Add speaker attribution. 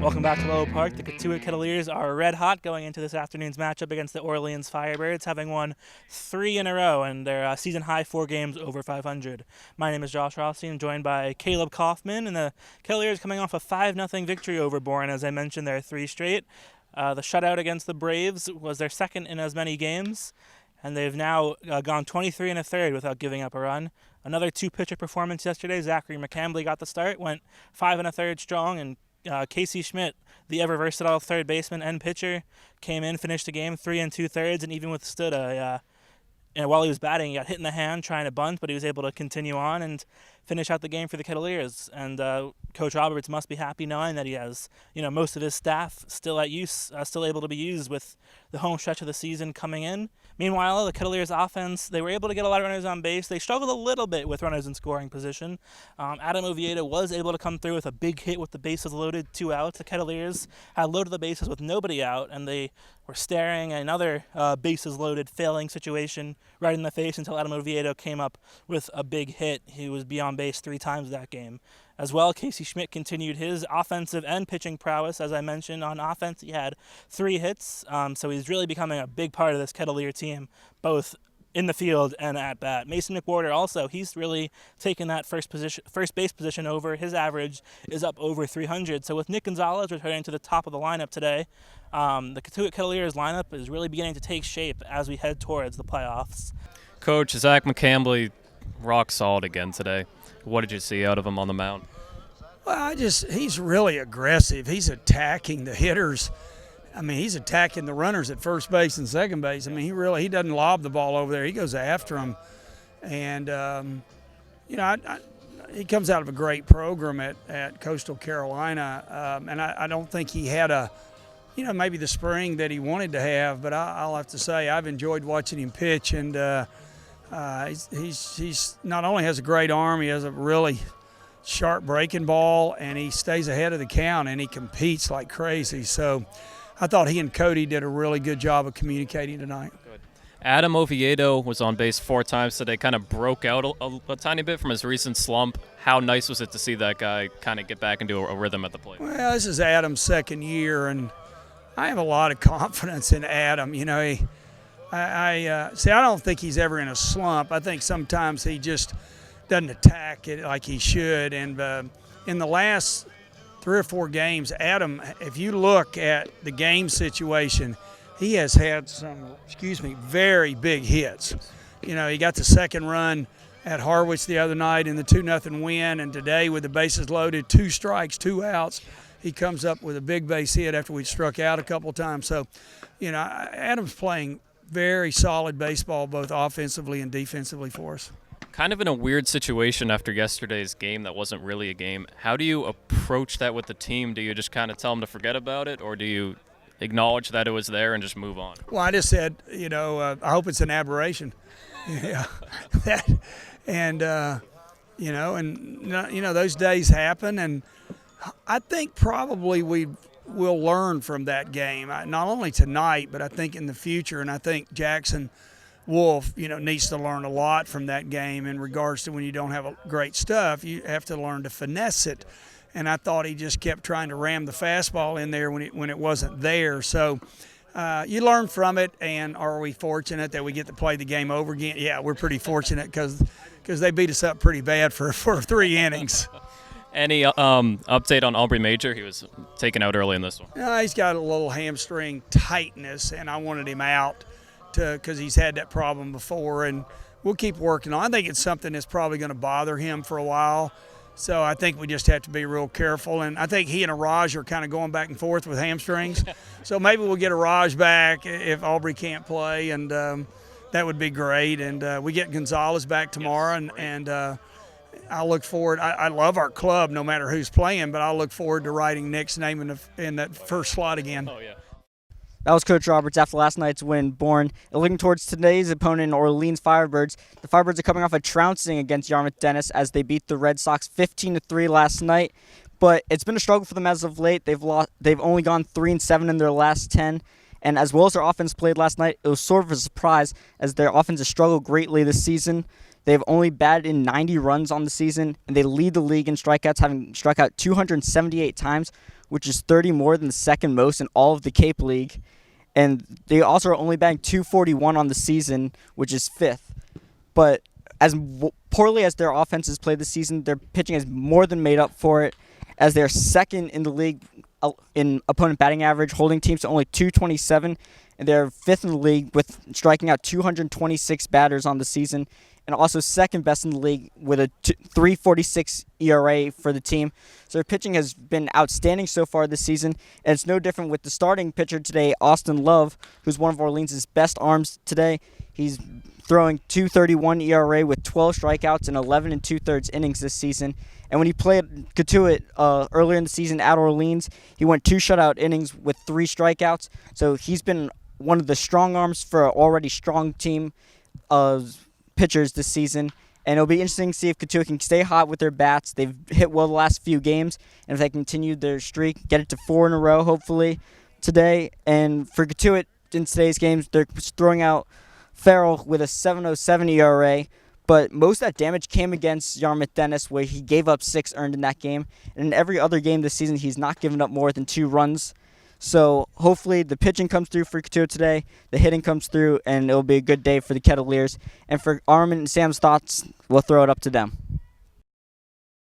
Speaker 1: Welcome back to Lowe Park. The Kettleers are red hot going into this afternoon's matchup against the Orleans Firebirds, having won 3 in a row and their season high 4 games over 500. My name is Josh Rothstein, joined by Caleb Coffman, and the Kettleers coming off a 5-0 victory over Bourne. As I mentioned, they're 3 straight. The shutout against the Braves was their second in as many games, and they've now gone 23 1/3 without giving up a run. Another 2-pitcher performance yesterday. Zachary McCambly got the start, went 5 1/3 strong, and Casey Schmidt, the ever-versatile third baseman and pitcher, came in, finished the game 3 2/3, and even withstood while he was batting, he got hit in the hand trying to bunt, but he was able to continue on and finish out the game for the Kettleers. And Coach Roberts must be happy knowing that he has, most of his staff still at use, still able to be used with the home stretch of the season coming in. Meanwhile, the Kettleers offense, they were able to get a lot of runners on base. They struggled a little bit with runners in scoring position. Adam Oviedo was able to come through with a big hit with the bases loaded, 2 outs. The Kettleers had loaded the bases with nobody out, and they were staring at another bases loaded failing situation right in the face until Adam Oviedo came up with a big hit. He was beyond base 3 times that game. As well, Casey Schmidt continued his offensive and pitching prowess. As I mentioned, on offense, he had 3 hits, so he's really becoming a big part of this Kettleer team, both in the field and at bat. Mason McWhorter also, he's really taken that first base position over. His average is up over 300. So with Nick Gonzalez returning to the top of the lineup today, the Kettleers lineup is really beginning to take shape as we head towards the playoffs.
Speaker 2: Coach, Zach McCambly, rock solid again today. What did you see out of him on the mound?
Speaker 3: Well, he's really aggressive. He's attacking the hitters. I mean, he's attacking the runners at first base and second base. I mean, he doesn't lob the ball over there. He goes after them. And, he comes out of a great program at Coastal Carolina. And I don't think he had maybe the spring that he wanted to have. But I'll have to say I've enjoyed watching him pitch. And he's not only has a great arm, he has a really sharp breaking ball, and he stays ahead of the count, and he competes like crazy. So I thought he and Cody did a really good job of communicating tonight.
Speaker 2: Good. Adam Oviedo was on base 4 times today, kind of broke out a tiny bit from his recent slump. How nice was it to see that guy kind of get back into a rhythm at the plate?
Speaker 3: Well, this is Adam's second year, and I have a lot of confidence in Adam. I don't think he's ever in a slump. I think sometimes he just doesn't attack it like he should. And in the last 3 or 4 games, Adam, if you look at the game situation, he has had some, very big hits. He got the second run at Harwich the other night in the 2-0 win, and today with the bases loaded, 2 strikes, 2 outs, he comes up with a big base hit after we struck out a couple times. So, Adam's playing very solid baseball, both offensively and defensively for us.
Speaker 2: Kind of in a weird situation after yesterday's game that wasn't really a game. How do you approach that with the team? Do you just kind of tell them to forget about it, or do you acknowledge that it was there and just move on?
Speaker 3: Well, I just said, I hope it's an aberration. Yeah. Those days happen, and I think probably we'll learn from that game, not only tonight, but I think in the future. And I think Jackson Wolf, needs to learn a lot from that game in regards to when you don't have great stuff, you have to learn to finesse it. And I thought he just kept trying to ram the fastball in there when it wasn't there. So you learn from it. And are we fortunate that we get to play the game over again? Yeah, we're pretty fortunate because they beat us up pretty bad for 3 innings.
Speaker 2: Any update on Aubrey Major? He was taken out early in this one.
Speaker 3: He's got a little hamstring tightness, and I wanted him out because he's had that problem before, and we'll keep working on it. I think it's something that's probably going to bother him for a while, so I think we just have to be real careful. And I think he and Araj are kind of going back and forth with hamstrings, so maybe we'll get Araj back if Aubrey can't play, and that would be great. And we get Gonzalez back tomorrow, and I look forward. I love our club no matter who's playing, but I look forward to writing Nick's name in that first slot again.
Speaker 2: Oh, yeah.
Speaker 4: That was Coach Roberts after last night's win, Bourne. Looking towards today's opponent, Orleans Firebirds. The Firebirds are coming off a trouncing against Yarmouth Dennis as they beat the Red Sox 15-3 last night. But it's been a struggle for them as of late. They've only gone 3-7 in their last 10. And as well as their offense played last night, it was sort of a surprise as their offense has struggled greatly this season. They've only batted in 90 runs on the season, and they lead the league in strikeouts, having struck out 278 times, which is 30 more than the second most in all of the Cape League. And they also are only batting 241 on the season, which is fifth. But as poorly as their offense has played this season, their pitching has more than made up for it, as they're second in the league in opponent batting average, holding teams to only 227, and they're fifth in the league with striking out 226 batters on the season, and also second best in the league with a 3.46 ERA for the team. So their pitching has been outstanding so far this season, and it's no different with the starting pitcher today, Austin Love, who's one of Orleans' best arms today. He's throwing 2.31 ERA with 12 strikeouts and 11 2/3 innings this season. And when he played Kettleers earlier in the season at Orleans, he went 2 shutout innings with 3 strikeouts. So he's been one of the strong arms for an already strong team of pitchers this season. And it'll be interesting to see if Kettleers can stay hot with their bats. They've hit well the last few games, and if they continue their streak, get it to 4 in a row, hopefully, today. And for Kettleers in today's games, they're throwing out Farrell with a 7.07 ERA, but most of that damage came against Yarmouth Dennis, where he gave up 6 earned in that game. And in every other game this season, he's not given up more than 2 runs. So hopefully the pitching comes through for Kettleers today, the hitting comes through, and it'll be a good day for the Kettleers. And for Armin and Sam's thoughts, we'll throw it up to them.